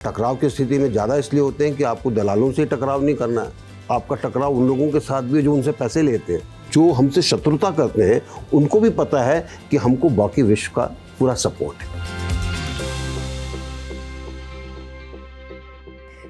टकराव की स्थिति में ज़्यादा इसलिए होते हैं कि आपको दलालों से टकराव नहीं करना है, आपका टकराव उन लोगों के साथ भी जो उनसे पैसे लेते हैं, जो हमसे शत्रुता करते हैं। उनको भी पता है कि हमको बाकी विश्व का पूरा सपोर्ट है।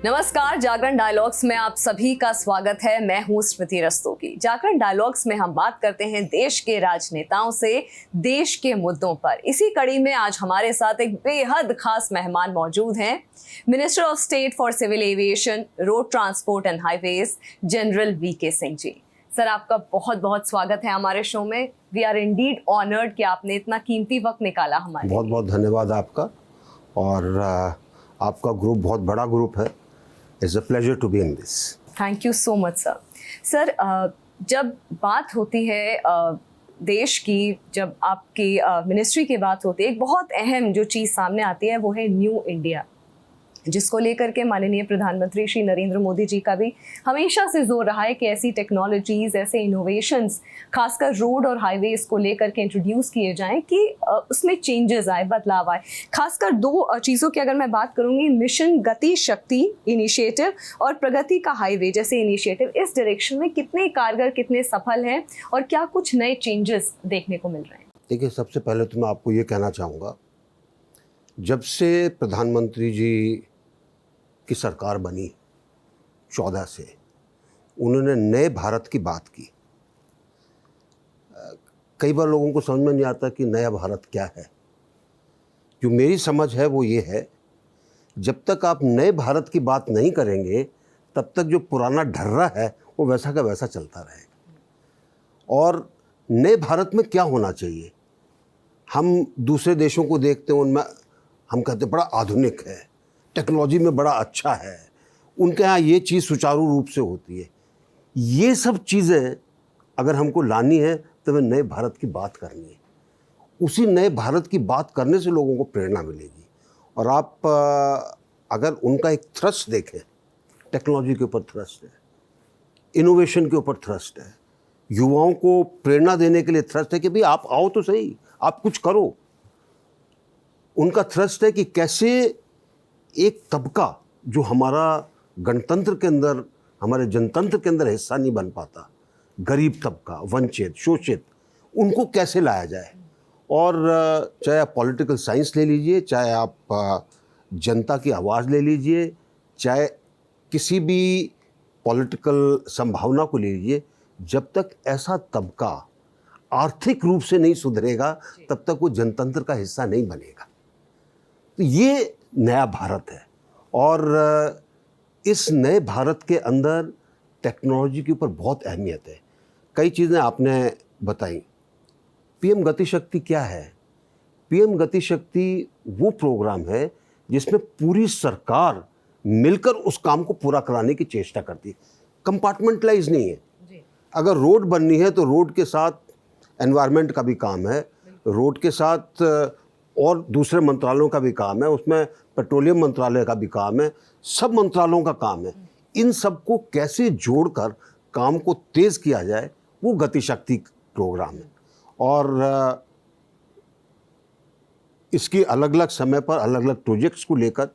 नमस्कार, जागरण डायलॉग्स में आप सभी का स्वागत है। मैं हूं स्मृति रस्तोगी। जागरण डायलॉग्स में हम बात करते हैं देश के राजनेताओं से देश के मुद्दों पर। इसी कड़ी में आज हमारे साथ एक बेहद खास मेहमान मौजूद हैं। Minister of state for civil aviation, road transport and highways, general V K Singh ji. Sir, आपका बहुत बहुत स्वागत है हमारे शो में। वी आर इंडीड ऑनर्ड कि आपने इतना कीमती वक्त निकाला हमारे। बहुत बहुत धन्यवाद आपका। और आपका ग्रुप बहुत बड़ा ग्रुप है। It's a pleasure to be in this. Thank you so much sir. Sir, जब बात होती है देश की, जब आपकी मिनिस्ट्री की बात होती है, एक बहुत अहम जो चीज़ सामने आती है वो है न्यू इंडिया, जिसको लेकर के माननीय प्रधानमंत्री श्री नरेंद्र मोदी जी का भी हमेशा से जोर रहा है कि ऐसी टेक्नोलॉजीज़, ऐसे इनोवेशंस, खासकर रोड और हाईवेज को लेकर के इंट्रोड्यूस किए जाएं कि उसमें चेंजेस आए, बदलाव आए। खासकर दो चीज़ों की अगर मैं बात करूंगी, मिशन गति शक्ति इनिशिएटिव और प्रगति का हाईवे जैसे इनिशिएटिव, इस डायरेक्शन में कितने कारगर, कितने सफल हैं और क्या कुछ नए चेंजेस देखने को मिल रहे हैं? देखिए, सबसे पहले तो मैं आपको ये कहना चाहूँगा, जब से प्रधानमंत्री जी की सरकार बनी 14 से, उन्होंने नए भारत की बात की। कई बार लोगों को समझ में नहीं आता कि नया भारत क्या है। जो मेरी समझ है वो ये है, जब तक आप नए भारत की बात नहीं करेंगे तब तक जो पुराना ढर्रा है वो वैसा का वैसा चलता रहेगा। और नए भारत में क्या होना चाहिए, हम दूसरे देशों को देखते हैं, उनमें हम कहते हैं बड़ा आधुनिक है, टेक्नोलॉजी में बड़ा अच्छा है, उनके यहाँ ये चीज़ सुचारू रूप से होती है। ये सब चीज़ें अगर हमको लानी है तो हमें नए भारत की बात करनी है। उसी नए भारत की बात करने से लोगों को प्रेरणा मिलेगी। और आप अगर उनका एक थ्रस्ट देखें, टेक्नोलॉजी के ऊपर थ्रस्ट है, इनोवेशन के ऊपर थ्रस्ट है, युवाओं को प्रेरणा देने के लिए थ्रस्ट है कि भाई आप आओ तो सही, आप कुछ करो। उनका थ्रस्ट है कि कैसे एक तबका जो हमारा गणतंत्र के अंदर, हमारे जनतंत्र के अंदर हिस्सा नहीं बन पाता, गरीब तबका, वंचित, शोषित, उनको कैसे लाया जाए। और चाहे आप पॉलिटिकल साइंस ले लीजिए, चाहे आप जनता की आवाज़ ले लीजिए, चाहे किसी भी पॉलिटिकल संभावना को ले लीजिए, जब तक ऐसा तबका आर्थिक रूप से नहीं सुधरेगा तब तक वो जनतंत्र का हिस्सा नहीं बनेगा। तो ये नया भारत है। और इस नए भारत के अंदर टेक्नोलॉजी के ऊपर बहुत अहमियत है। कई चीज़ें आपने बताई। पीएम गति शक्ति क्या है? पीएम गति शक्ति वो प्रोग्राम है जिसमें पूरी सरकार मिलकर उस काम को पूरा कराने की चेष्टा करती है। कंपार्टमेंटलाइज नहीं है। अगर रोड बननी है तो रोड के साथ एनवायरनमेंट का भी काम है, रोड के साथ और दूसरे मंत्रालयों का भी काम है, उसमें पेट्रोलियम मंत्रालय का भी काम है, सब मंत्रालयों का काम है। इन सब को कैसे जोड़कर काम को तेज़ किया जाए, वो गति शक्ति प्रोग्राम है। और इसकी अलग अलग समय पर अलग अलग प्रोजेक्ट्स को लेकर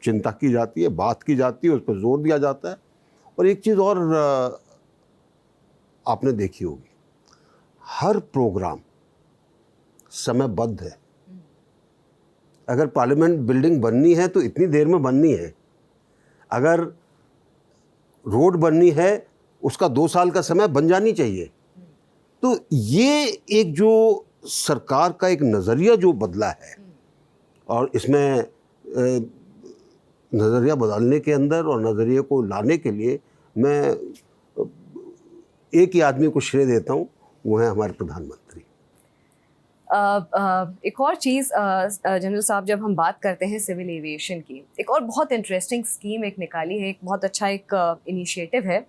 चिंता की जाती है, बात की जाती है, उस पर जोर दिया जाता है। और एक चीज़ और आपने देखी होगी, हर प्रोग्राम समयबद्ध है। अगर पार्लियामेंट बिल्डिंग बननी है तो इतनी देर में बननी है, अगर रोड बननी है उसका 2 साल का समय बन जानी चाहिए। तो ये एक जो सरकार का एक नज़रिया जो बदला है, और इसमें नज़रिया बदलने के अंदर और नज़रिए को लाने के लिए मैं एक ही आदमी को श्रेय देता हूँ, वो है हमारे प्रधानमंत्री। एक और चीज़ जनरल साहब, जब हम बात करते हैं सिविल एविएशन की, एक और बहुत इंटरेस्टिंग स्कीम एक निकाली है, एक बहुत अच्छा एक इनिशिएटिव है,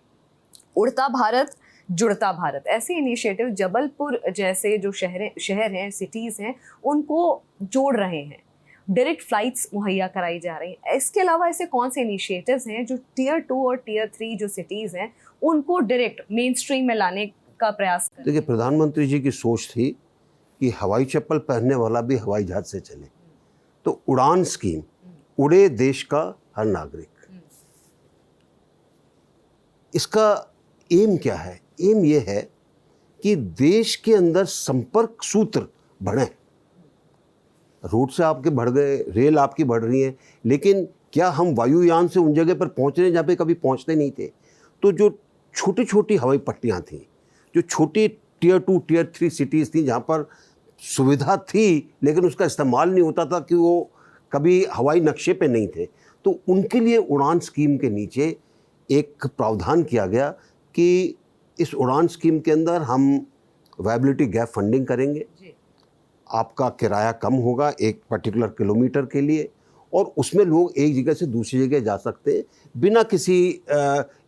उड़ता भारत जुड़ता भारत। ऐसे इनिशिएटिव जबलपुर जैसे जो शहर हैं, सिटीज़ हैं, उनको जोड़ रहे हैं। डायरेक्ट फ्लाइट्स मुहैया कराई जा रही हैं। इसके अलावा ऐसे कौन से इनिशिएटिव्स हैं जो टियर 2 और टियर 3 जो सिटीज़ हैं उनको डायरेक्ट मेन स्ट्रीम में लाने का प्रयास करें? देखिए, प्रधानमंत्री जी की सोच थी कि हवाई चप्पल पहनने वाला भी हवाई जहाज से चले। तो उड़ान स्कीम उड़े देश का हर नागरिक। इसका एम क्या है? एम ये है कि देश के अंदर संपर्क सूत्र बढ़े। रोड से आपके बढ़ गए, रेल आपकी बढ़ रही है, लेकिन क्या हम वायुयान से उन जगह पर पहुंच रहे हैं जहाँ पे कभी पहुंचते नहीं थे? तो जो छोटी छोटी हवाई पट्टियाँ थीं, जो छोटी टियर 2 टियर 3 सिटीज़ थी जहाँ पर सुविधा थी लेकिन उसका इस्तेमाल नहीं होता था कि वो कभी हवाई नक्शे पे नहीं थे, तो उनके लिए उड़ान स्कीम के नीचे एक प्रावधान किया गया कि इस उड़ान स्कीम के अंदर हम वायबिलिटी गैप फंडिंग करेंगे। आपका किराया कम होगा एक पर्टिकुलर किलोमीटर के लिए, और उसमें लोग एक जगह से दूसरी जगह जा सकते हैं बिना किसी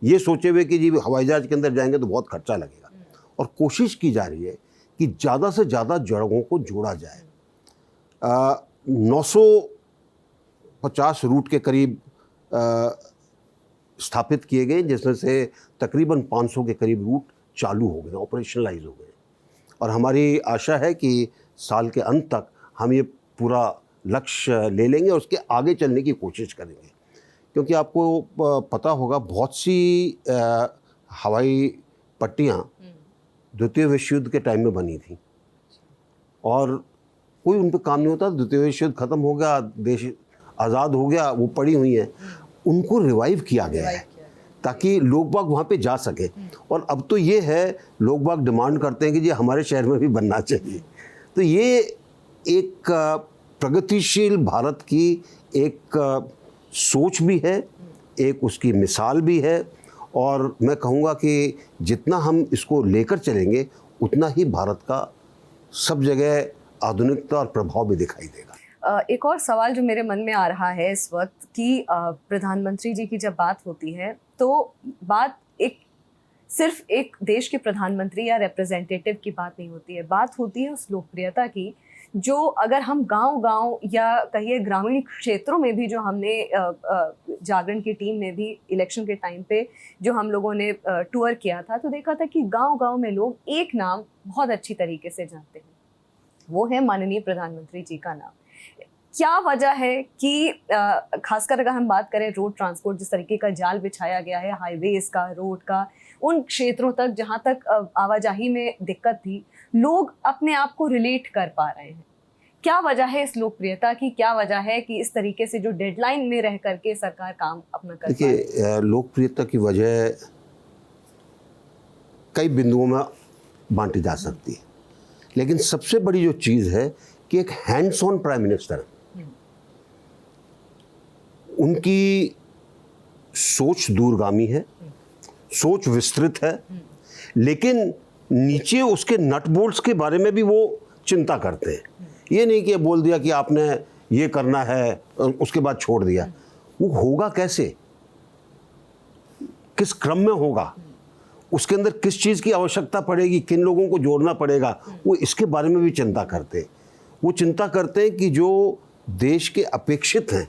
ये सोचे हुए कि जी हवाई जहाज के अंदर जाएंगे तो बहुत खर्चा लगेगा। और कोशिश की जा रही है कि ज़्यादा से ज़्यादा जगहों को जोड़ा जाए। 950 रूट के करीब स्थापित किए गए, जिसमें से तकरीबन 500 के करीब रूट चालू हो गए, ऑपरेशनलाइज हो गए, और हमारी आशा है कि साल के अंत तक हम ये पूरा लक्ष्य ले लेंगे और उसके आगे चलने की कोशिश करेंगे। क्योंकि आपको पता होगा बहुत सी हवाई पट्टियाँ द्वितीय विश्व युद्ध के टाइम में बनी थी और कोई उन पर काम नहीं होता। द्वितीय विश्व युद्ध खत्म हो गया, देश आज़ाद हो गया, वो पड़ी हुई हैं, उनको रिवाइव किया गया है ताकि लोग बाग वहाँ पे जा सके। और अब तो ये है, लोग बाग डिमांड करते हैं कि जी हमारे शहर में भी बनना चाहिए। तो ये एक प्रगतिशील भारत की एक सोच भी है, एक उसकी मिसाल भी है, और मैं कहूँगा कि जितना हम इसको लेकर चलेंगे उतना ही भारत का सब जगह आधुनिकता और प्रभाव भी दिखाई देगा। एक और सवाल जो मेरे मन में आ रहा है इस वक्त कि प्रधानमंत्री जी की जब बात होती है तो बात सिर्फ एक देश के प्रधानमंत्री या रिप्रेजेंटेटिव की बात नहीं होती है, बात होती है उस लोकप्रियता की जो अगर हम गांव-गांव या कहिए ग्रामीण क्षेत्रों में भी, जो हमने जागरण की टीम ने भी इलेक्शन के टाइम पे जो हम लोगों ने टूर किया था, तो देखा था कि गांव-गांव में लोग एक नाम बहुत अच्छी तरीके से जानते हैं, वो है माननीय प्रधानमंत्री जी का नाम। क्या वजह है कि खासकर अगर हम बात करें रोड ट्रांसपोर्ट, जिस तरीके का जाल बिछाया गया है हाईवेज का, रोड का, उन क्षेत्रों तक जहाँ तक आवाजाही में दिक्कत थी, लोग अपने आप को रिलेट कर पा रहे हैं। क्या वजह है इस लोकप्रियता की? क्या वजह है कि इस तरीके से जो डेडलाइन में रह करके सरकार काम अपना कर पा रही है? देखिए, लोकप्रियता की वजह कई बिंदुओं में बांटी जा सकती है, लेकिन सबसे बड़ी जो चीज़ है कि एक हैंड्स ऑन प्राइम मिनिस्टर, उनकी सोच दूरगामी है, सोच विस्तृत है, लेकिन नीचे उसके नट बोल्ट्स के बारे में भी वो चिंता करते हैं। ये नहीं कि बोल दिया कि आपने ये करना है उसके बाद छोड़ दिया। वो होगा कैसे, किस क्रम में होगा, उसके अंदर किस चीज़ की आवश्यकता पड़ेगी, किन लोगों को जोड़ना पड़ेगा, वो इसके बारे में भी चिंता करते हैं। वो चिंता करते हैं कि जो देश के अपेक्षित हैं,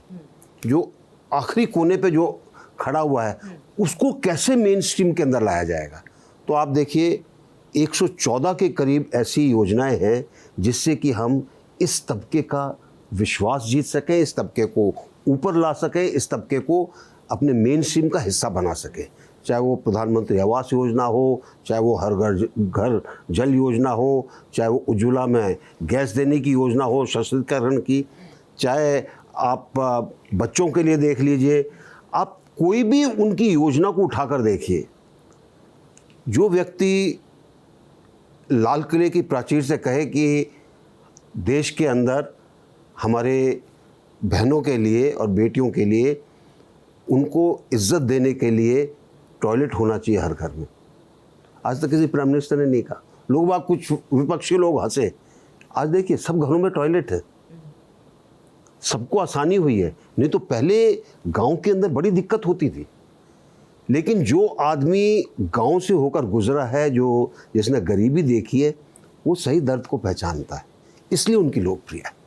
जो आखिरी कोने पे जो खड़ा हुआ है, उसको कैसे मेन स्ट्रीम के अंदर लाया जाएगा। तो आप देखिए 114 के करीब ऐसी योजनाएं हैं जिससे कि हम इस तबके का विश्वास जीत सकें, इस तबके को ऊपर ला सकें, इस तबके को अपने मेन स्ट्रीम का हिस्सा बना सकें। चाहे वो प्रधानमंत्री आवास योजना हो, चाहे वो हर घर जल योजना हो, चाहे वो उज्ज्वला में गैस देने की योजना हो, सशक्तिकरण की, चाहे आप बच्चों के लिए देख लीजिए, आप कोई भी उनकी योजना को उठाकर देखिए। जो व्यक्ति लाल किले की प्राचीर से कहे कि देश के अंदर हमारे बहनों के लिए और बेटियों के लिए उनको इज्जत देने के लिए टॉयलेट होना चाहिए हर घर में, आज तक किसी प्राइम मिनिस्टर ने नहीं कहा। लोग बाग, कुछ विपक्षी लोग हंसे, आज देखिए सब घरों में टॉयलेट है, सबको आसानी हुई है। नहीं तो पहले गांव के अंदर बड़ी दिक्कत होती थी, लेकिन जो आदमी गांव से होकर गुजरा है, जो जिसने गरीबी देखी है, वो सही दर्द को पहचानता है, इसलिए उनकी लोकप्रिय है।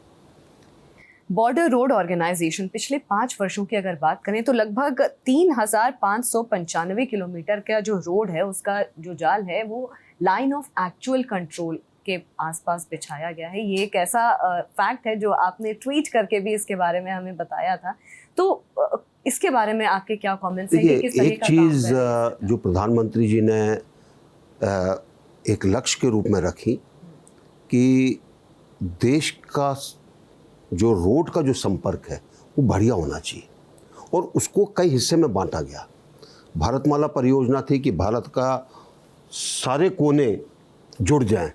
बॉर्डर रोड ऑर्गेनाइजेशन पिछले 5 वर्षों की अगर बात करें तो लगभग 3595 किलोमीटर का जो रोड है, उसका जो जाल है वो लाइन ऑफ एक्चुअल कंट्रोल के आसपास बिछाया गया है। ये एक ऐसा फैक्ट है जो आपने ट्वीट करके भी इसके बारे में हमें बताया था। तो इसके बारे में आपके क्या कमेंट्स हैं कि किस देखिए, तरह एक का काम चीज़ करें? जो प्रधानमंत्री जी ने एक लक्ष्य के रूप में रखी कि देश का जो रोड का जो संपर्क है वो बढ़िया होना चाहिए, और उसको कई हिस्से में बांटा गया। भारतमाला परियोजना थी कि भारत का सारे कोने जुड़ जाएं,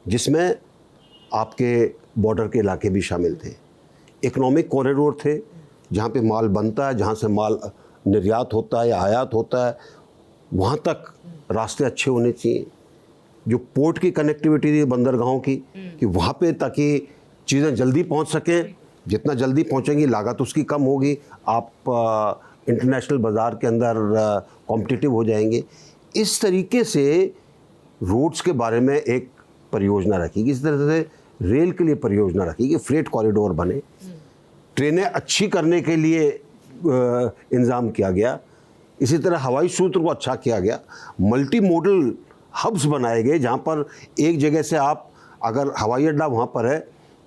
जिसमें आपके बॉर्डर के इलाके भी शामिल थे। इकोनॉमिक कॉरिडोर थे, जहाँ पे माल बनता है, जहाँ से माल निर्यात होता है या आयात होता है, वहाँ तक रास्ते अच्छे होने चाहिए। जो पोर्ट की कनेक्टिविटी थी बंदरगाहों की, कि वहाँ पे ताकि चीज़ें जल्दी पहुँच सकें, जितना जल्दी पहुँचेंगी लागत उसकी कम होगी, आप इंटरनेशनल बाज़ार के अंदर कॉम्पिटिटिव हो जाएंगे। इस तरीके से रोड्स के बारे में एक परियोजना रखी गई। इस तरह से रेल के लिए परियोजना रखी कि फ्रेट कॉरिडोर बने, ट्रेनें अच्छी करने के लिए इंतज़ाम किया गया। इसी तरह हवाई सूत्र को अच्छा किया गया। मल्टी मोडल हब्स बनाए गए, जहाँ पर एक जगह से आप, अगर हवाई अड्डा वहाँ पर है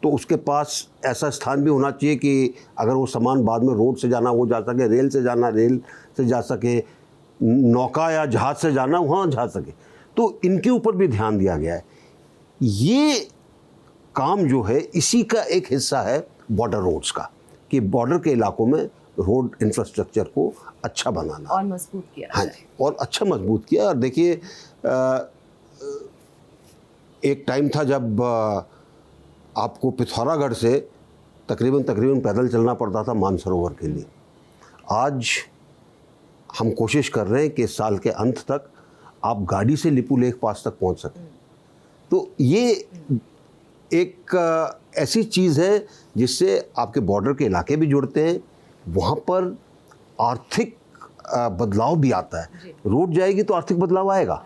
तो उसके पास ऐसा स्थान भी होना चाहिए कि अगर वो सामान बाद में रोड से जाना वो जा सके, रेल से जाना रेल से जा सके, नौका या जहाज़ से जाना वहाँ जा सके। तो इनके ऊपर भी ध्यान दिया गया है। ये काम जो है इसी का एक हिस्सा है बॉर्डर रोड्स का, कि बॉर्डर के इलाकों में रोड इंफ्रास्ट्रक्चर को अच्छा बनाना और मजबूत किया हाँ जाए। जी, और अच्छा मजबूत किया। और देखिए, एक टाइम था जब आपको पिथौरागढ़ से तकरीबन पैदल चलना पड़ता था मानसरोवर के लिए। आज हम कोशिश कर रहे हैं कि साल के अंत तक आप गाड़ी से लिपू लेक पास तक पहुंच सकें। तो ये एक ऐसी चीज़ है जिससे आपके बॉर्डर के इलाके भी जुड़ते हैं, वहाँ पर आर्थिक बदलाव भी आता है। रोड जाएगी तो आर्थिक बदलाव आएगा।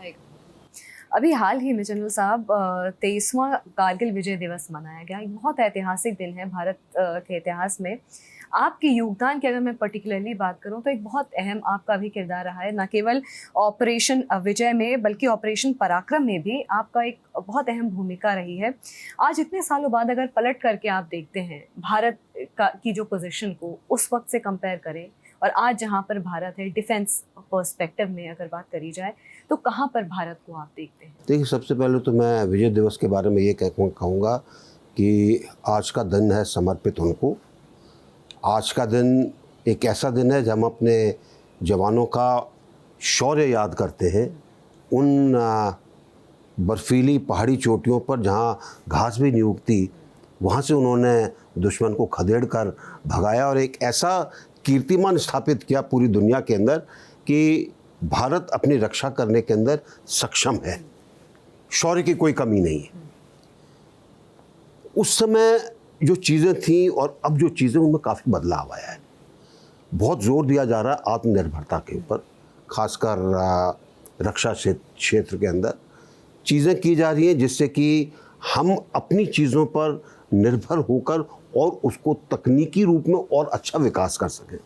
अभी हाल ही में जनरल साहब 23वां कारगिल विजय दिवस मनाया गया। एक बहुत ऐतिहासिक दिन है भारत के इतिहास में। आपके योगदान की अगर मैं पर्टिकुलरली बात करूं तो एक बहुत अहम आपका भी किरदार रहा है, न केवल ऑपरेशन विजय में बल्कि ऑपरेशन पराक्रम में भी आपका एक बहुत अहम भूमिका रही है। आज इतने सालों बाद अगर पलट करके आप देखते हैं भारत की जो पोजीशन को उस वक्त से कंपेयर करें और आज जहां पर भारत है डिफेंस पर्सपेक्टिव में अगर बात करी जाए, तो कहां पर भारत को आप देखते हैं? देखिए, सबसे पहले तो मैं विजय दिवस के बारे में ये कहूँगा कि आज का दिन है समर्पित उनको। आज का दिन एक ऐसा दिन है जब हम अपने जवानों का शौर्य याद करते हैं। उन बर्फीली पहाड़ी चोटियों पर जहाँ घास भी नहीं उगती, वहाँ से उन्होंने दुश्मन को खदेड़ कर भगाया और एक ऐसा कीर्तिमान स्थापित किया पूरी दुनिया के अंदर कि भारत अपनी रक्षा करने के अंदर सक्षम है, शौर्य की कोई कमी नहीं है। उस समय जो चीज़ें थीं और अब जो चीज़ें, उनमें काफ़ी बदलाव आया है। बहुत ज़ोर दिया जा रहा है आत्मनिर्भरता के ऊपर, खासकर रक्षा क्षेत्र के अंदर चीज़ें की जा रही हैं जिससे कि हम अपनी चीज़ों पर निर्भर होकर और उसको तकनीकी रूप में और अच्छा विकास कर सकें।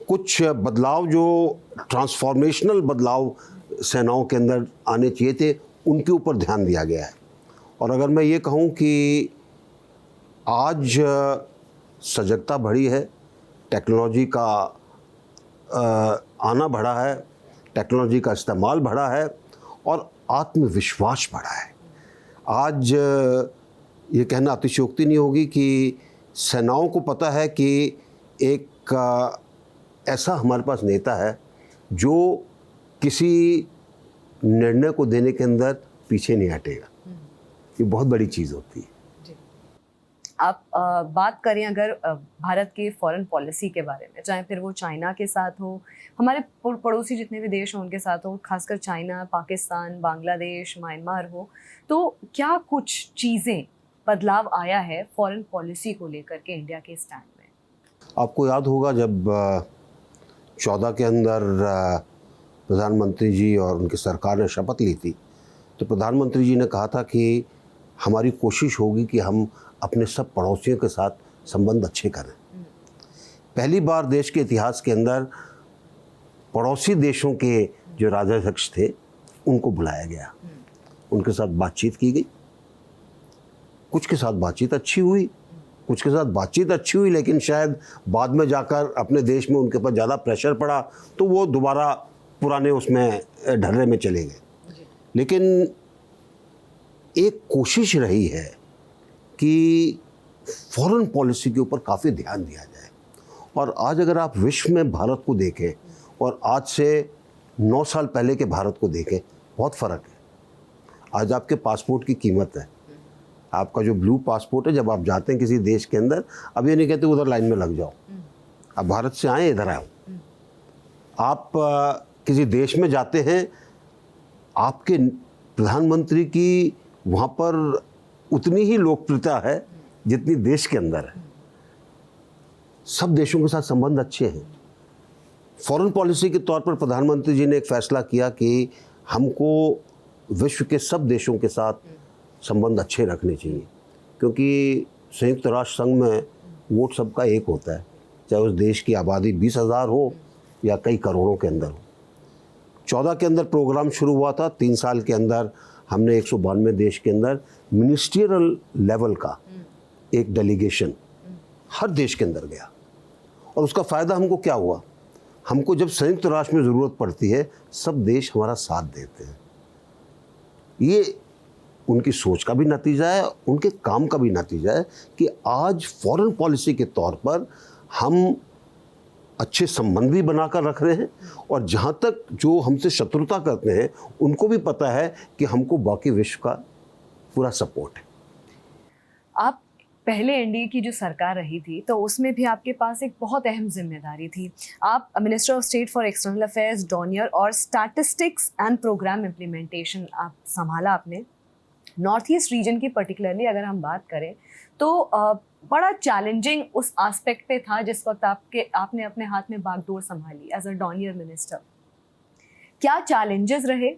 कुछ बदलाव जो ट्रांसफॉर्मेशनल बदलाव सेनाओं के अंदर आने चाहिए थे, उनके ऊपर ध्यान दिया गया है। और अगर मैं ये कहूँ कि आज सजगता बढ़ी है, टेक्नोलॉजी का आना बढ़ा है, टेक्नोलॉजी का इस्तेमाल बढ़ा है और आत्मविश्वास बढ़ा है। आज ये कहना अतिशयोक्ति नहीं होगी कि सेनाओं को पता है कि एक ऐसा हमारे पास नेता है जो किसी निर्णय को देने के अंदर पीछे नहीं हटेगा। ये बहुत बड़ी चीज़ होती है। आप बात करें अगर भारत के फॉरेन पॉलिसी के बारे में, चाहे फिर वो चाइना के साथ हो, हमारे पड़ोसी जितने भी देश हों उनके साथ हो, खासकर चाइना, पाकिस्तान, बांग्लादेश, म्यांमार हो, तो क्या कुछ चीज़ें बदलाव आया है फॉरेन पॉलिसी को लेकर के इंडिया के स्टैंड में? आपको याद होगा जब 14 के अंदर प्रधानमंत्री जी और उनकी सरकार ने शपथ ली थी, तो प्रधानमंत्री जी ने कहा था कि हमारी कोशिश होगी कि हम अपने सब पड़ोसियों के साथ संबंध अच्छे करें। पहली बार देश के इतिहास के अंदर पड़ोसी देशों के जो राजाध्यक्ष थे उनको बुलाया गया, उनके साथ बातचीत की गई। कुछ के साथ बातचीत अच्छी हुई, कुछ के साथ बातचीत अच्छी हुई, लेकिन शायद बाद में जाकर अपने देश में उनके ऊपर ज़्यादा प्रेशर पड़ा तो वो दोबारा पुराने उसमें ढर्रे में चले गए। लेकिन एक कोशिश रही है कि फॉरेन पॉलिसी के ऊपर काफ़ी ध्यान दिया जाए। और आज अगर आप विश्व में भारत को देखें और आज से 9 साल पहले के भारत को देखें, बहुत फ़र्क है। आज आपके पासपोर्ट की कीमत है, आपका जो ब्लू पासपोर्ट है, जब आप जाते हैं किसी देश के अंदर, अब ये नहीं कहते उधर लाइन में लग जाओ, आप भारत से आए इधर आओ। आप किसी देश में जाते हैं, आपके प्रधानमंत्री की वहाँ पर उतनी ही लोकप्रियता है जितनी देश के अंदर है। सब देशों के साथ संबंध अच्छे हैं। फॉरेन पॉलिसी के तौर पर प्रधानमंत्री जी ने एक फैसला किया कि हमको विश्व के सब देशों के साथ संबंध अच्छे रखने चाहिए, क्योंकि संयुक्त राष्ट्र संघ में वोट सबका एक होता है, चाहे उस देश की आबादी 20,000 हो या कई करोड़ों के अंदर हो। 14 के अंदर प्रोग्राम शुरू हुआ था, 3 साल के अंदर हमने 192 देश के अंदर मिनिस्ट्रियल लेवल का एक डेलीगेशन हर देश के अंदर गया। और उसका फ़ायदा हमको क्या हुआ, हमको जब संयुक्त राष्ट्र में ज़रूरत पड़ती है सब देश हमारा साथ देते हैं। ये उनकी सोच का भी नतीजा है, उनके काम का भी नतीजा है कि आज फॉरेन पॉलिसी के तौर पर हम अच्छे संबंध भी बनाकर रख रहे हैं, और जहाँ तक जो हमसे शत्रुता करते हैं उनको भी पता है कि हमको बाकी विश्व का पूरा सपोर्ट है। आप पहले एनडीए की जो सरकार रही थी तो उसमें भी आपके पास एक बहुत अहम जिम्मेदारी थी। आप minister of state for external affairs, Donear और स्टैटिस्टिक्स एंड प्रोग्राम इम्प्लीमेंटेशन आप संभाला आपने। नॉर्थ ईस्ट रीजन की पर्टिकुलरली अगर हम बात करें तो बड़ा चैलेंजिंग उस एस्पेक्ट पे था जिस वक्त आपने अपने हाथ में बागडोर संभाली एज अ डोनियर मिनिस्टर। क्या चैलेंजेस रहे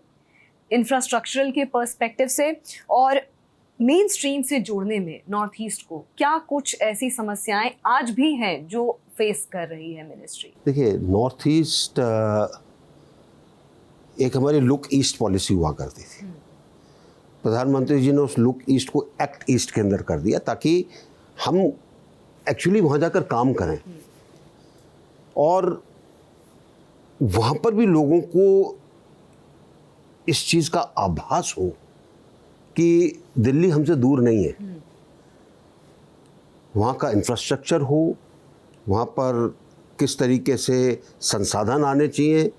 इंफ्रास्ट्रक्चरल के पर्सपेक्टिव से, और मेन स्ट्रीम से जोड़ने में नॉर्थ ईस्ट को क्या कुछ ऐसी समस्याएं आज भी हैं जो फेस कर रही है मिनिस्ट्री? देखिए, नॉर्थ ईस्ट एक हमारी लुक ईस्ट पॉलिसी हुआ करती थी। प्रधानमंत्री जी ने उस लुक ईस्ट को एक्ट ईस्ट के अंदर कर दिया ताकि हम एक्चुअली वहाँ जाकर काम करें और वहाँ पर भी लोगों को इस चीज़ का आभास हो कि दिल्ली हमसे दूर नहीं है। वहाँ का इंफ्रास्ट्रक्चर हो, वहाँ पर किस तरीके से संसाधन आने चाहिए,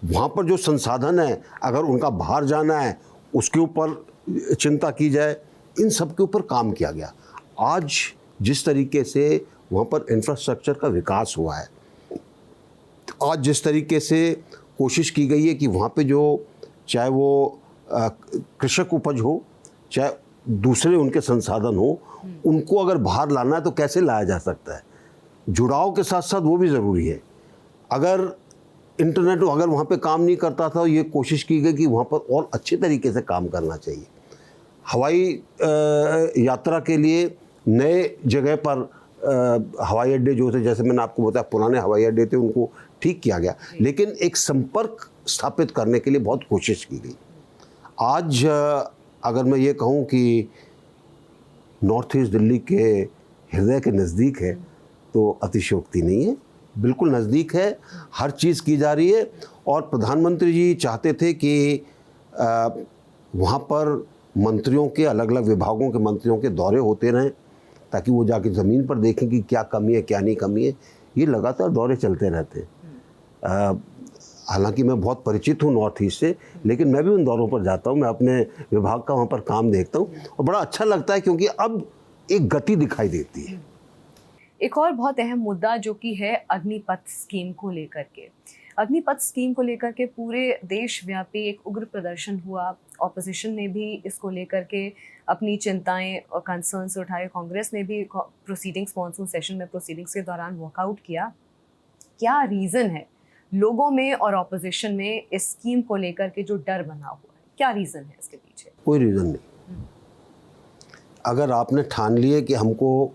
वहाँ पर जो संसाधन है अगर उनका बाहर जाना है उसके ऊपर चिंता की जाए, इन सब के ऊपर काम किया गया। आज जिस तरीके से वहाँ पर इंफ्रास्ट्रक्चर का विकास हुआ है, आज जिस तरीके से कोशिश की गई है कि वहाँ पे जो चाहे वो कृषक उपज हो चाहे दूसरे उनके संसाधन हो, उनको अगर बाहर लाना है तो कैसे लाया जा सकता है। जुड़ाव के साथ साथ वो भी ज़रूरी है। अगर इंटरनेट अगर वहाँ पे काम नहीं करता था, ये कोशिश की गई कि वहाँ पर और अच्छे तरीके से काम करना चाहिए। हवाई यात्रा के लिए नए जगह पर हवाई अड्डे जो थे, जैसे मैंने आपको बताया पुराने हवाई अड्डे थे, उनको ठीक किया गया, लेकिन एक संपर्क स्थापित करने के लिए बहुत कोशिश की गई। आज अगर मैं ये कहूँ कि नॉर्थ ईस्ट दिल्ली के हृदय के नज़दीक है तो अतिशयोक्ति नहीं है, बिल्कुल नज़दीक है, हर चीज़ की जा रही है। और प्रधानमंत्री जी चाहते थे कि वहाँ पर मंत्रियों के अलग अलग विभागों के मंत्रियों के दौरे होते रहें ताकि वो जाके ज़मीन पर देखें कि क्या कमी है क्या नहीं कमी है। ये लगातार दौरे चलते रहते हैं। हालांकि मैं बहुत परिचित हूँ नॉर्थ ईस्ट से, लेकिन मैं भी उन दौरों पर जाता हूँ, मैं अपने विभाग का वहाँ पर काम देखता हूँ और बड़ा अच्छा लगता है क्योंकि अब एक गति दिखाई देती है। एक और बहुत अहम मुद्दा जो कि है अग्निपथ स्कीम को लेकर के। अग्निपथ स्कीम को लेकर के पूरे देशव्यापी एक उग्र प्रदर्शन हुआ। ऑपोजिशन ने भी इसको लेकर के अपनी चिंताएं और कंसर्न्स उठाए। कांग्रेस ने भी प्रोसीडिंग्स, मॉनसून सेशन में प्रोसीडिंग्स के दौरान वॉकआउट किया। क्या रीज़न है लोगों में और ऑपोजिशन में इस स्कीम को लेकर के जो डर बना हुआ है, क्या रीज़न है इसके पीछे? कोई रीज़न नहीं। अगर आपने ठान लिए कि हमको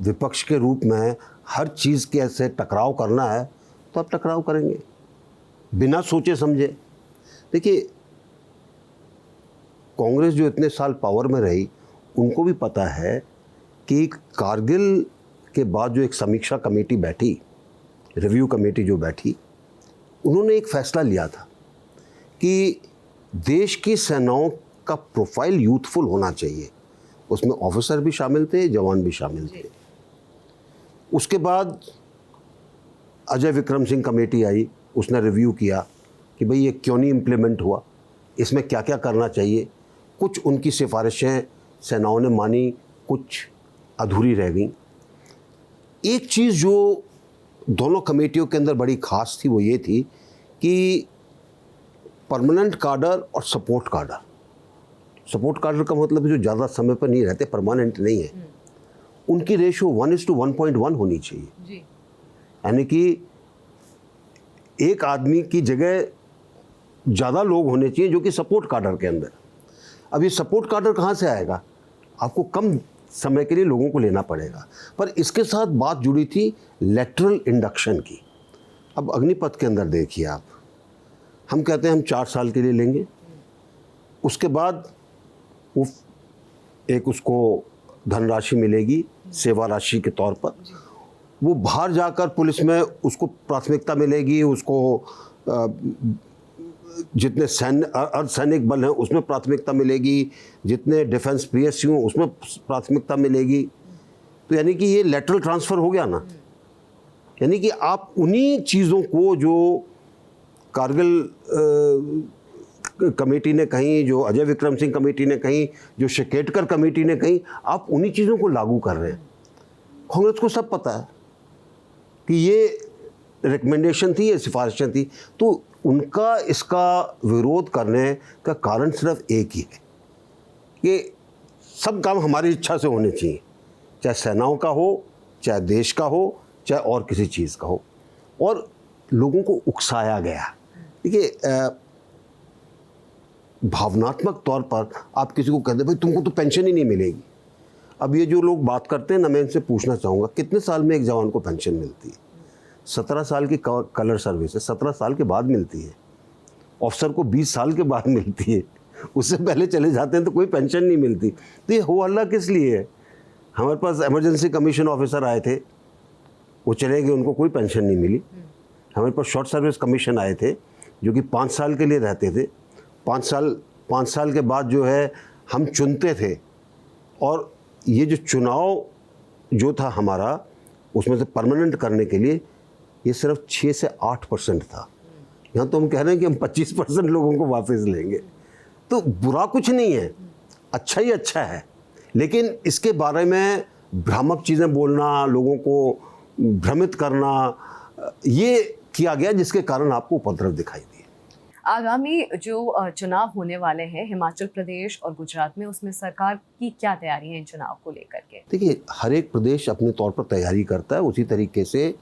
विपक्ष के रूप में हर चीज़ के ऐसे टकराव करना है तो आप टकराव करेंगे बिना सोचे समझे। देखिए, कांग्रेस जो इतने साल पावर में रही, उनको भी पता है कि कारगिल के बाद जो एक समीक्षा कमेटी बैठी, रिव्यू कमेटी जो बैठी, उन्होंने एक फैसला लिया था कि देश की सेनाओं का प्रोफाइल यूथफुल होना चाहिए। उसमें ऑफिसर भी शामिल थे, जवान भी शामिल थे। उसके बाद अजय विक्रम सिंह कमेटी आई, उसने रिव्यू किया कि भाई ये क्यों नहीं इम्प्लीमेंट हुआ, इसमें क्या क्या करना चाहिए। कुछ उनकी सिफारिशें सेनाओं ने मानी, कुछ अधूरी रह गई। एक चीज़ जो दोनों कमेटियों के अंदर बड़ी ख़ास थी वो ये थी कि परमानेंट कार्डर और सपोर्ट कार्डर। सपोर्ट कार्डर का मतलब जो ज़्यादा समय पर नहीं रहते, परमानेंट नहीं है, उनकी रेशो 1:1.1 होनी चाहिए। यानी कि एक आदमी की जगह ज़्यादा लोग होने चाहिए जो कि सपोर्ट कार्डर के अंदर। अब ये सपोर्ट कार्डर कहाँ से आएगा? आपको कम समय के लिए लोगों को लेना पड़ेगा। पर इसके साथ बात जुड़ी थी लेटरल इंडक्शन की। अब अग्निपथ के अंदर देखिए आप, हम कहते हैं हम 4 साल के लिए लेंगे, उसके बाद वो एक उसको धनराशि मिलेगी सेवा राशि के तौर पर, वो बाहर जाकर पुलिस में उसको प्राथमिकता मिलेगी, उसको जितने अर्धसैनिक बल हैं उसमें प्राथमिकता मिलेगी, जितने डिफेंस पीएसयू उसमें प्राथमिकता मिलेगी। तो यानी कि ये लेटरल ट्रांसफ़र हो गया ना। यानी कि आप उन्हीं चीज़ों को जो कारगिल कमेटी ने कहीं, जो अजय विक्रम सिंह कमेटी ने कहीं, जो शेकेटकर कमेटी ने कहीं, आप उन्हीं चीज़ों को लागू कर रहे हैं। कांग्रेस को सब पता है कि ये रिकमेंडेशन थी, ये सिफारिशें थी, तो उनका इसका विरोध करने का कारण सिर्फ एक ही है कि सब काम हमारी इच्छा से होने चाहिए, चाहे सेनाओं का हो, चाहे देश का हो, चाहे और किसी चीज़ का हो। और लोगों को उकसाया गया। देखिए, भावनात्मक तौर पर आप किसी को कहते भाई तुमको तो पेंशन ही नहीं मिलेगी। अब ये जो लोग बात करते हैं ना, मैं इनसे पूछना चाहूँगा कितने साल में एक जवान को पेंशन मिलती है? 17 साल की कलर सर्विस है, 17 साल के बाद मिलती है। ऑफिसर को 20 साल के बाद मिलती है, उससे पहले चले जाते हैं तो कोई पेंशन नहीं मिलती। तो ये हो हल्ला किस लिए है? हमारे पास इमरजेंसी कमीशन ऑफिसर आए थे, वो चले गए, उनको कोई पेंशन नहीं मिली। हमारे पास शॉर्ट सर्विस कमीशन आए थे जो कि 5 साल के लिए रहते थे। 5 साल के बाद जो है हम चुनते थे, और ये जो चुनाव जो था हमारा, उसमें से परमानेंट करने के लिए ये सिर्फ 6 से 8% था। यहाँ तो हम कह रहे हैं कि हम 25% लोगों को वापस लेंगे। तो बुरा कुछ नहीं है, अच्छा ही अच्छा है, लेकिन इसके बारे में भ्रामक चीज़ें बोलना, लोगों को भ्रमित करना, ये किया गया जिसके कारण आपको उपद्रव दिखाई दिए। आगामी जो चुनाव होने वाले हैं हिमाचल प्रदेश और गुजरात में, उसमें सरकार की क्या तैयारी है इन चुनाव को लेकर के? देखिए, हर एक प्रदेश अपने तौर पर तैयारी करता है, उसी तरीके से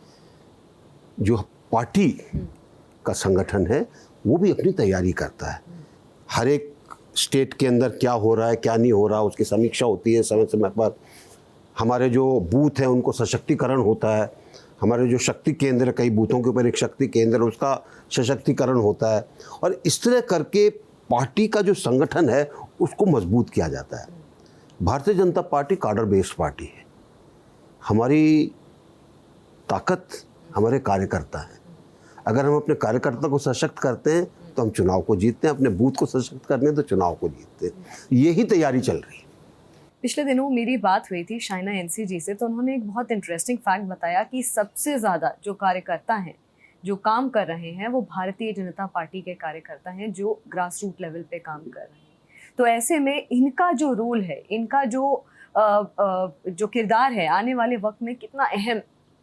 जो पार्टी का संगठन है वो भी अपनी तैयारी करता है। हर एक स्टेट के अंदर क्या हो रहा है, क्या नहीं हो रहा, उसकी समीक्षा होती है समय समय पर। हमारे जो बूथ हैं उनको सशक्तिकरण होता है, हमारे जो शक्ति केंद्र है, कई बूथों के ऊपर एक शक्ति केंद्र, उसका सशक्तिकरण होता है। और इस तरह करके पार्टी का जो संगठन है उसको मजबूत किया जाता है। भारतीय जनता पार्टी कार्डर बेस्ड पार्टी है। हमारी ताकत हमारे कार्यकर्ता हैं। अगर हम अपने कार्यकर्ता को सशक्त करते हैं तो हम चुनाव को जीतते हैं, अपने बूथ को सशक्त करते हैं तो चुनाव को जीतते हैं। यही तैयारी चल रही है। पिछले दिनों मेरी बात हुई थी शाइना एनसी जी से, तो उन्होंने एक बहुत इंटरेस्टिंग फैक्ट बताया कि सबसे ज़्यादा जो कार्यकर्ता हैं, जो काम कर रहे हैं, वो भारतीय जनता पार्टी के कार्यकर्ता हैं जो ग्रास रूट लेवल पे काम कर रहे हैं। तो ऐसे में इनका जो रोल है, इनका जो किरदार है, आने वाले वक्त में कितना अहम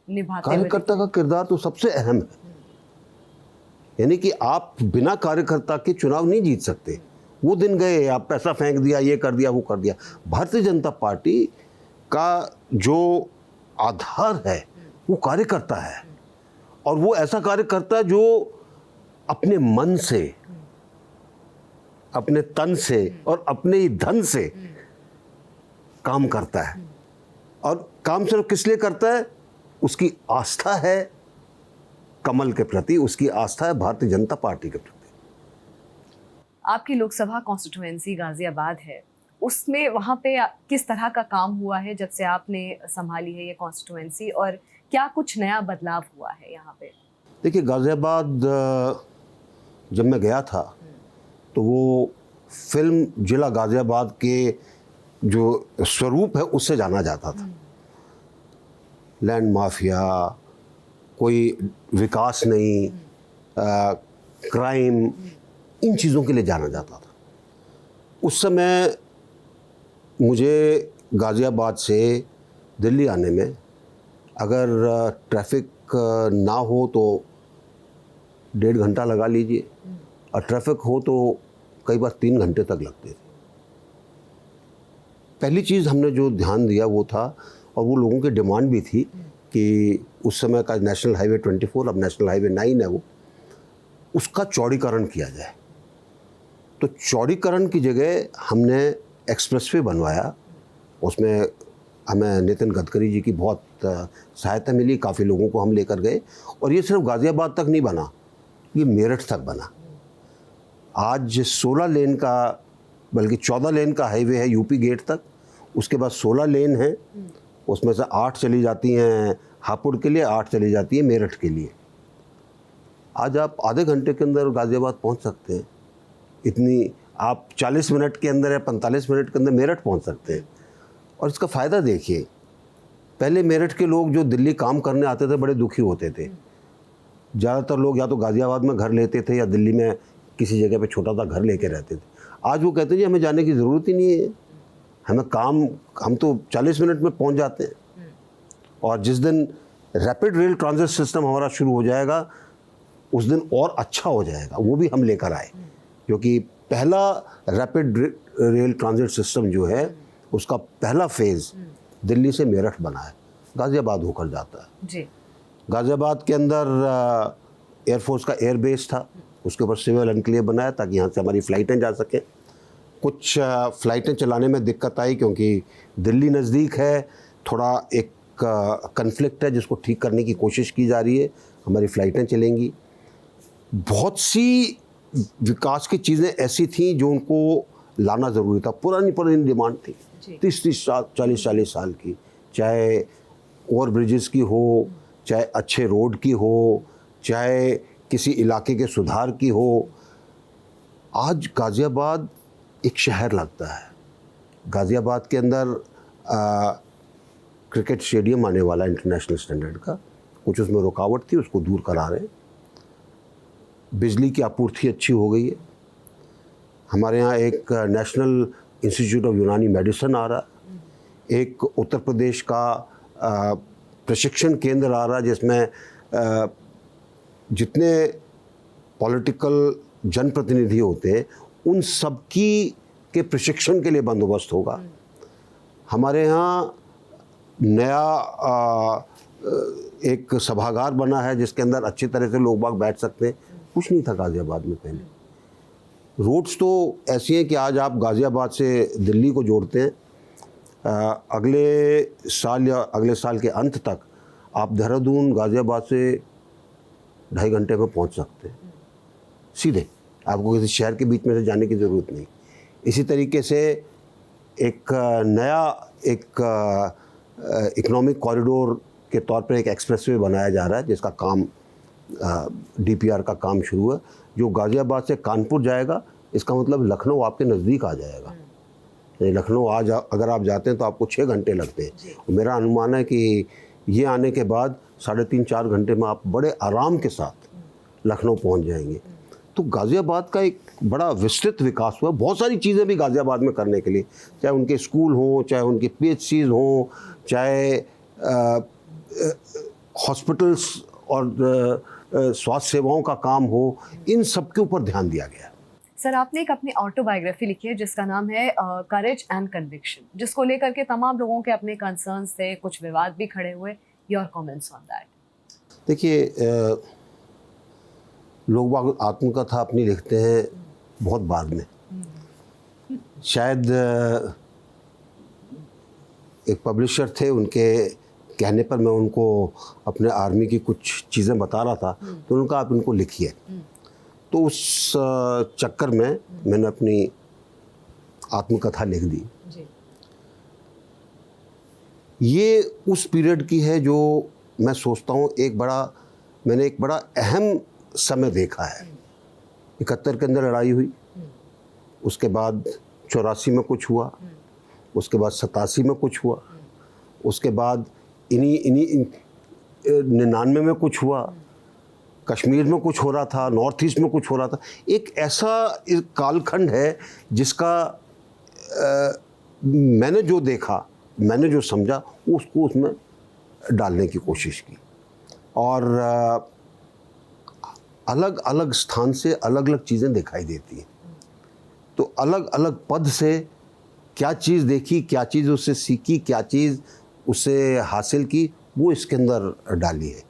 निभाते हुए? कार्यकर्ता का किरदार तो सबसे अहम है। यानी कि आप बिना कार्यकर्ता के चुनाव नहीं जीत सकते। वो दिन गए, आप पैसा फेंक दिया, ये कर दिया, वो कर दिया। भारतीय जनता पार्टी का जो आधार है वो कार्यकर्ता है, और वो ऐसा कार्यकर्ता जो अपने मन से, अपने तन से और अपने ही धन से काम करता है। और काम सिर्फ किस लिए करता है? उसकी आस्था है कमल के प्रति, उसकी आस्था है भारतीय जनता पार्टी के प्रति। आपकी लोकसभा कॉन्स्टिट्यूएंसी गाजियाबाद है, उसमें वहाँ पे किस तरह का काम हुआ है जब से आपने संभाली है ये कॉन्स्टिट्यूएंसी, और क्या कुछ नया बदलाव हुआ है यहाँ पे? देखिए, गाज़ियाबाद जब मैं गया था तो वो फिल्म जिला गाज़ियाबाद के जो स्वरूप है उससे जाना जाता था। लैंड माफिया, कोई विकास नहीं, क्राइम, इन चीज़ों के लिए जाना जाता था। उस समय मुझे गाज़ियाबाद से दिल्ली आने में अगर ट्रैफिक ना हो तो 1.5 घंटा लगा लीजिए, और ट्रैफिक हो तो कई बार 3 घंटे तक लगते थे। पहली चीज़ हमने जो ध्यान दिया वो था, और वो लोगों की डिमांड भी थी कि उस समय का नेशनल हाईवे 24, अब नेशनल हाईवे 9 है, वो उसका चौड़ीकरण किया जाए। तो चौड़ीकरण की जगह हमने एक्सप्रेसवे बनवाया। उसमें हमें नितिन गडकरी जी की बहुत सहायता मिली, काफ़ी लोगों को हम लेकर गए, और ये सिर्फ गाज़ियाबाद तक नहीं बना, ये मेरठ तक बना। आज 16 लेन का, बल्कि 14 लेन का हाईवे है यूपी गेट तक, उसके बाद 16 लेन है, उसमें से 8 चली जाती हैं हापुड़ के लिए, 8 चली जाती है मेरठ के लिए। आज आप आधे घंटे के अंदर गाज़ियाबाद पहुंच सकते हैं। इतनी आप 40 मिनट के अंदर या 45 मिनट के अंदर मेरठ पहुंच सकते हैं। और इसका फ़ायदा देखिए, पहले मेरठ के लोग जो दिल्ली काम करने आते थे बड़े दुखी होते थे। ज़्यादातर लोग या तो गाज़ियाबाद में घर लेते थे या दिल्ली में किसी जगह पे छोटा सा घर लेके रहते थे। आज वो कहते हैं जी हमें जाने की ज़रूरत ही नहीं है, हमें काम, हम तो 40 मिनट में पहुंच जाते हैं। और जिस दिन रैपिड रेल ट्रांजिट सिस्टम हमारा शुरू हो जाएगा उस दिन और अच्छा हो जाएगा, वो भी हम लेकर आए, क्योंकि पहला रैपिड रेल ट्रांजिट सिस्टम जो है उसका पहला फेज़ दिल्ली से मेरठ बना है, गाज़ियाबाद होकर जाता है जी। गाज़ियाबाद के अंदर एयरफोर्स का एयर बेस था, उसके ऊपर सिविल एनक्लेव बनाया ताकि यहाँ से हमारी फ़्लाइटें जा सकें। कुछ फ़्लाइटें चलाने में दिक्कत आई क्योंकि दिल्ली नज़दीक है, थोड़ा एक कन्फ्लिक्ट है जिसको ठीक करने की कोशिश की जा रही है, हमारी फ़्लाइटें चलेंगी। बहुत सी विकास की चीज़ें ऐसी थीं जो उनको लाना ज़रूरी था, पुरानी डिमांड थी 30 साल 40 साल की, चाहे ओवर ब्रिजेस की हो, चाहे अच्छे रोड की हो, चाहे किसी इलाके के सुधार की हो। आज गाज़ियाबाद एक शहर लगता है। गाज़ियाबाद के अंदर क्रिकेट स्टेडियम आने वाला इंटरनेशनल स्टैंडर्ड का, कुछ उसमें रुकावट थी, उसको दूर करा रहे हैं। बिजली की आपूर्ति अच्छी हो गई है। हमारे यहाँ एक नेशनल इंस्टीट्यूट ऑफ यूनानी मेडिसिन आ रहा है, एक उत्तर प्रदेश का प्रशिक्षण केंद्र आ रहा है जिसमें जितने पॉलिटिकल जनप्रतिनिधि होते हैं उन सबकी के प्रशिक्षण के लिए बंदोबस्त होगा। हमारे यहाँ नया एक सभागार बना है जिसके अंदर अच्छी तरह से लोग बाग बैठ सकते हैं, कुछ नहीं था गाज़ियाबाद में पहले। रोड्स तो ऐसी हैं कि आज आप गाज़ियाबाद से दिल्ली को जोड़ते हैं, अगले साल या अगले साल के अंत तक आप देहरादून गाज़ियाबाद से 2.5 घंटे में पहुंच सकते हैं सीधे, आपको किसी शहर के बीच में से जाने की ज़रूरत नहीं। इसी तरीके से एक नया एक इकोनॉमिक कॉरिडोर के तौर पर एक एक्सप्रेसवे बनाया जा रहा है जिसका काम DPR का काम शुरू है, जो गाज़ियाबाद से कानपुर जाएगा। इसका मतलब लखनऊ आपके नज़दीक आ जाएगा। लखनऊ आज अगर आप जाते हैं तो आपको 6 घंटे लगते हैं। मेरा अनुमान है कि ये आने के बाद 3.5-4 घंटे में आप बड़े आराम के साथ लखनऊ पहुंच जाएंगे। तो गाज़ियाबाद का एक बड़ा विस्तृत विकास हुआ। बहुत सारी चीज़ें भी गाज़ियाबाद में करने के लिए, चाहे उनके स्कूल हों, चाहे उनके PHCs हों, चाहे हॉस्पिटल्स और स्वास्थ्य सेवाओं का काम हो, इन सब के ऊपर ध्यान दिया गया। सर, आपने एक अपनी ऑटोबायोग्राफी लिखी है जिसका नाम है करेज एंड कन्विक्शन, जिसको लेकर के तमाम लोगों के अपने कंसर्न्स थे, कुछ विवाद भी खड़े हुए। Your comments on that? देखिए, लोग बाग आत्मकथा अपनी लिखते हैं बहुत बाद में। शायद एक पब्लिशर थे, उनके कहने पर मैं उनको अपने आर्मी की कुछ चीज़ें बता रहा था, तो उन्होंने कहा आप इनको लिखिए। तो उस चक्कर में मैंने अपनी आत्मकथा लिख दी। ये उस पीरियड की है जो मैं सोचता हूँ मैंने एक बड़ा अहम समय देखा है। 71 के अंदर लड़ाई हुई, उसके बाद 84 में कुछ हुआ, उसके बाद 87 में कुछ हुआ, उसके बाद 99 में कुछ हुआ, कश्मीर में कुछ हो रहा था, नॉर्थ ईस्ट में कुछ हो रहा था। एक ऐसा कालखंड है जिसका मैंने जो देखा, मैंने जो समझा, उसको उसमें डालने की कोशिश की। और अलग अलग स्थान से अलग अलग चीज़ें दिखाई देती हैं। तो अलग अलग पद से क्या चीज़ देखी, क्या चीज़ उससे सीखी, क्या चीज़ उससे हासिल की, वो इसके अंदर डाली है।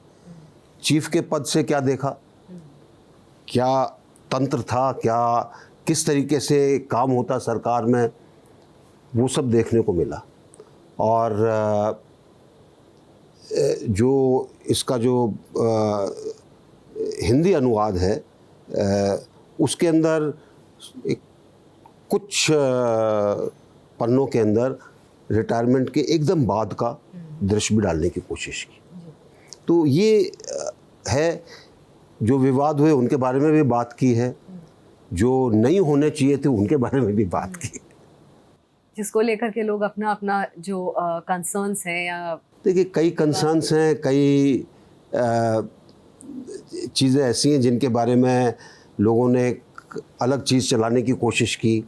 चीफ के पद से क्या देखा, क्या तंत्र था, किस तरीके से काम होता सरकार में, वो सब देखने को मिला। और जो इसका जो हिंदी अनुवाद है, उसके अंदर कुछ पन्नों के अंदर रिटायरमेंट के एकदम बाद का दृश्य भी डालने की कोशिश की। तो ये है, जो विवाद हुए उनके बारे में भी बात की है, जो नहीं होने चाहिए थे उनके बारे में भी बात की, जिसको लेकर के लोग अपना अपना जो कंसर्न्स हैं या देखिए कई कंसर्न्स हैं, कई चीज़ें ऐसी हैं जिनके बारे में लोगों ने अलग चीज़ चलाने की कोशिश की।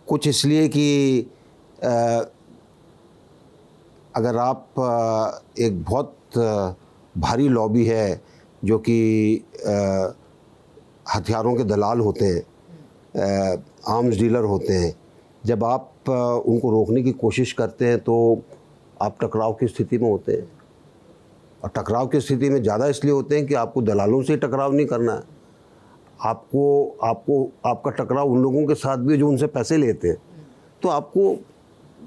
कुछ इसलिए कि अगर आप एक बहुत भारी लॉबी है जो कि हथियारों के दलाल होते हैं, आर्म्स डीलर होते हैं, जब आप उनको रोकने की कोशिश करते हैं तो आप टकराव की स्थिति में होते हैं। और टकराव की स्थिति में ज़्यादा इसलिए होते हैं कि आपको दलालों से टकराव नहीं करना है, आपका टकराव उन लोगों के साथ भी जो उनसे पैसे लेते हैं। तो आपको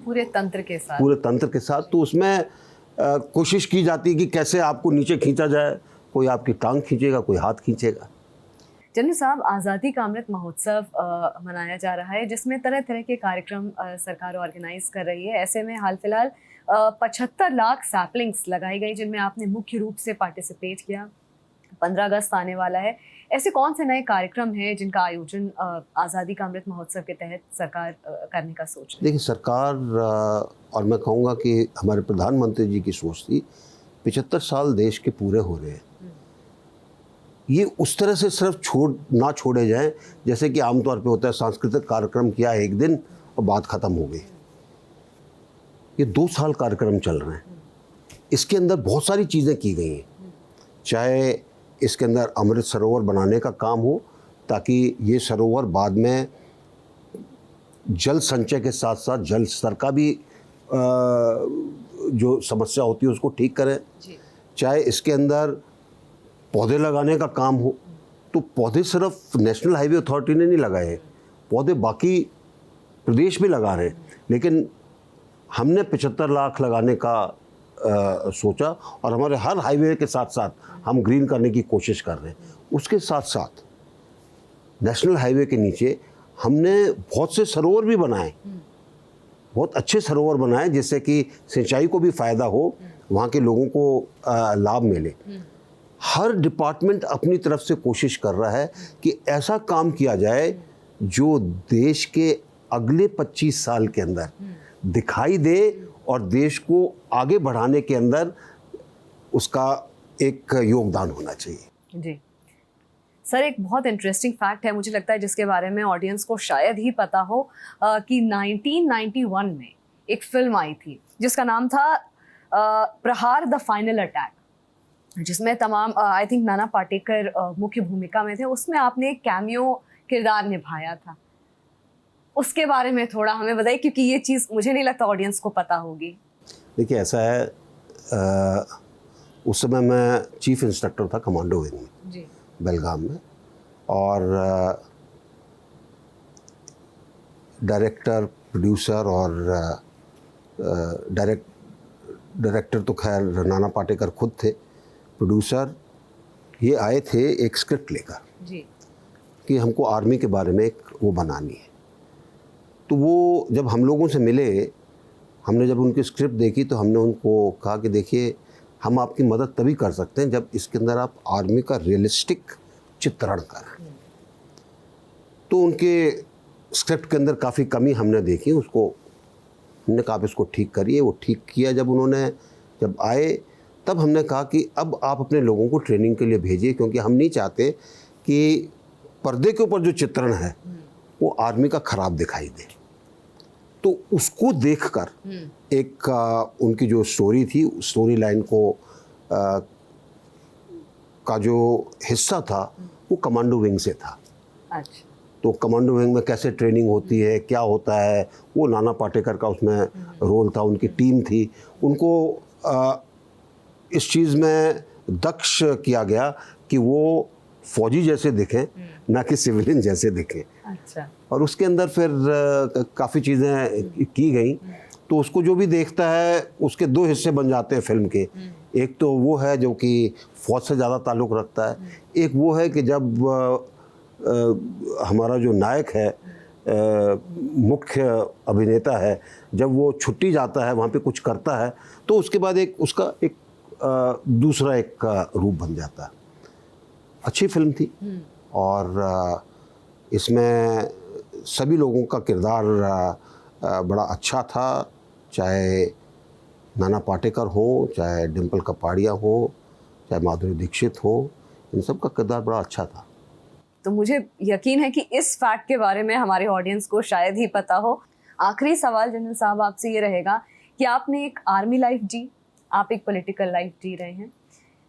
पूरे तंत्र के साथ तो उसमें कोशिश की जाती है कि कैसे आपको नीचे खींचा जाए। कोई आपकी टांग खींचेगा, कोई हाथ खींचेगा। जनरल साहब, आज़ादी का अमृत महोत्सव मनाया जा रहा है, जिसमें तरह तरह के कार्यक्रम सरकार ऑर्गेनाइज कर रही है। ऐसे में हाल फिलहाल 75 लाख सैपलिंग्स लगाई गई, जिनमें आपने मुख्य रूप से पार्टिसिपेट किया। 15 अगस्त आने वाला है। ऐसे कौन से नए कार्यक्रम हैं जिनका आयोजन आज़ादी का अमृत महोत्सव के तहत सरकार करने का सोच रही है? देखिए, सरकार और मैं कहूँगा कि हमारे प्रधानमंत्री जी की सोच थी, 75 साल देश के पूरे हो रहे हैं, ये उस तरह से सिर्फ ना छोड़े जाएं जैसे कि आमतौर पे होता है, सांस्कृतिक कार्यक्रम किया एक दिन और बात ख़त्म हो गई। ये 2 साल कार्यक्रम चल रहे हैं, इसके अंदर बहुत सारी चीज़ें की गई हैं। चाहे इसके अंदर अमृत सरोवर बनाने का काम हो, ताकि ये सरोवर बाद में जल संचय के साथ साथ जल स्तर का भी जो समस्या होती है उसको ठीक करें। चाहे इसके अंदर पौधे लगाने का काम हो, तो पौधे सिर्फ नेशनल हाईवे अथॉरिटी ने नहीं लगाए, पौधे बाकी प्रदेश भी लगा रहे हैं, लेकिन हमने 75 लाख लगाने का सोचा और हमारे हर हाईवे के साथ साथ हम ग्रीन करने की कोशिश कर रहे हैं। उसके साथ साथ नेशनल हाईवे के नीचे हमने बहुत से सरोवर भी बनाए, बहुत अच्छे सरोवर बनाए, जिससे कि सिंचाई को भी फ़ायदा हो, वहाँ के लोगों को लाभ मिले। हर डिपार्टमेंट अपनी तरफ से कोशिश कर रहा है कि ऐसा काम किया जाए जो देश के अगले 25 साल के अंदर दिखाई दे और देश को आगे बढ़ाने के अंदर उसका एक योगदान होना चाहिए। जी सर, एक बहुत इंटरेस्टिंग फैक्ट है, मुझे लगता है जिसके बारे में ऑडियंस को शायद ही पता हो, कि 1991 में एक फिल्म आई थी जिसका नाम था प्रहार द फाइनल अटैक, जिसमें तमाम आई थिंक नाना पाटेकर मुख्य भूमिका में थे। उसमें आपने एक कैमियो किरदार निभाया था, उसके बारे में थोड़ा हमें बताइए, क्योंकि ये चीज़ मुझे नहीं लगता ऑडियंस को पता होगी। देखिए, ऐसा है, उस समय मैं चीफ इंस्पेक्टर था कमांडो विंग में जी, बेलगाम में, और डायरेक्टर, प्रोड्यूसर और डायरेक्टर तो खैर नाना पाटेकर खुद थे, प्रोड्यूसर ये आए थे एक स्क्रिप्ट लेकर जी, कि हमको आर्मी के बारे में एक वो बनानी है। तो वो जब हम लोगों से मिले, हमने जब उनकी स्क्रिप्ट देखी तो हमने उनको कहा कि देखिए, हम आपकी मदद तभी कर सकते हैं जब इसके अंदर आप आर्मी का रियलिस्टिक चित्रण करें। तो उनके स्क्रिप्ट के अंदर काफ़ी कमी हमने देखी, उसको हमने कहा आप इसको ठीक करिए। वो ठीक किया। जब आए तब हमने कहा कि अब आप अपने लोगों को ट्रेनिंग के लिए भेजिए, क्योंकि हम नहीं चाहते कि पर्दे के ऊपर जो चित्रण है वो आर्मी का ख़राब दिखाई दे। तो उसको देखकर एक उनकी जो स्टोरी थी, स्टोरी लाइन को का जो हिस्सा था वो कमांडो विंग से था। अच्छा। तो कमांडो विंग में कैसे ट्रेनिंग होती है, क्या होता है, वो नाना पाटेकर का उसमें रोल था, उनकी टीम थी। उनको इस चीज़ में दक्ष किया गया कि वो फौजी जैसे दिखें, ना कि सिविलियन जैसे दिखें। अच्छा। और उसके अंदर फिर काफ़ी चीज़ें की गई। तो उसको जो भी देखता है उसके दो हिस्से बन जाते हैं फिल्म के। एक तो वो है जो कि फौज से ज़्यादा ताल्लुक़ रखता है, एक वो है कि जब हमारा जो नायक है, मुख्य अभिनेता है, जब वो छुट्टी जाता है, वहाँ पे कुछ करता है, तो उसके बाद उसका दूसरा एक रूप बन जाता है। अच्छी फिल्म थी और इसमें सभी लोगों का किरदार बड़ा अच्छा था, चाहे नाना पाटेकर हो, चाहे डिम्पल कपाड़िया हो, चाहे माधुरी दीक्षित हो, इन सब का किरदार बड़ा अच्छा था। तो मुझे यकीन है कि इस फैक्ट के बारे में हमारे ऑडियंस को शायद ही पता हो। आखिरी सवाल जनरल साहब आपसे ये रहेगा कि आपने एक आर्मी लाइफ जी, आप एक पॉलिटिकल लाइफ जी रहे हैं,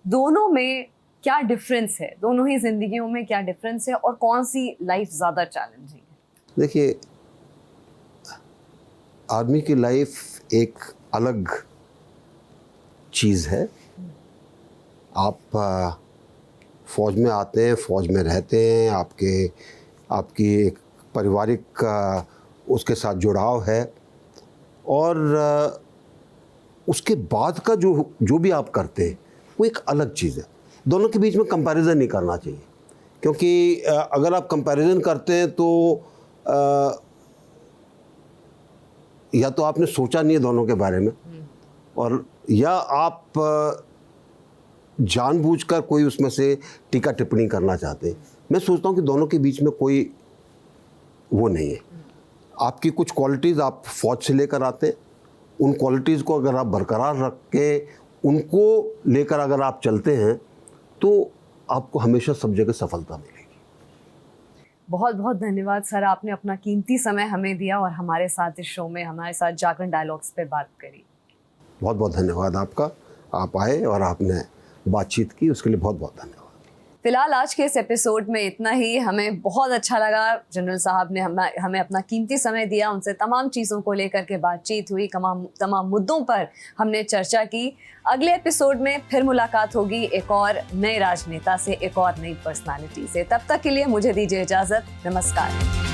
दोनों में क्या डिफरेंस है? दोनों ही जिंदगियों में क्या डिफरेंस है और कौन सी लाइफ ज़्यादा चैलेंजिंग है? देखिए, आर्मी की लाइफ एक अलग चीज़ है। आप फ़ौज में आते हैं, फ़ौज में रहते हैं, आपकी एक पारिवारिक उसके साथ जुड़ाव है, और उसके बाद का जो भी आप करते हैं वो एक अलग चीज़ है। दोनों के बीच में कंपैरिजन नहीं करना चाहिए, क्योंकि अगर आप कंपैरिजन करते हैं तो या तो आपने सोचा नहीं है दोनों के बारे में, और या आप जानबूझकर कोई उसमें से टीका टिप्पणी करना चाहते हैं। मैं सोचता हूँ कि दोनों के बीच में कोई वो नहीं है। आपकी कुछ क्वालिटीज़ आप फौज से लेकर आते हैं, उन क्वालिटीज़ को अगर आप बरकरार रख के उनको लेकर अगर आप चलते हैं तो आपको हमेशा सब जगह सफलता मिलेगी। बहुत बहुत धन्यवाद सर, आपने अपना कीमती समय हमें दिया और हमारे साथ इस शो में हमारे साथ जागरण डायलॉग्स पे बात करी। बहुत बहुत धन्यवाद आपका, आप आए और आपने बातचीत की, उसके लिए बहुत बहुत धन्यवाद। फिलहाल आज के इस एपिसोड में इतना ही। हमें बहुत अच्छा लगा, जनरल साहब ने हमें अपना कीमती समय दिया, उनसे तमाम चीज़ों को लेकर के बातचीत हुई, तमाम मुद्दों पर हमने चर्चा की। अगले एपिसोड में फिर मुलाकात होगी एक और नए राजनेता से, एक और नई पर्सनालिटी से। तब तक के लिए मुझे दीजिए इजाज़त। नमस्कार।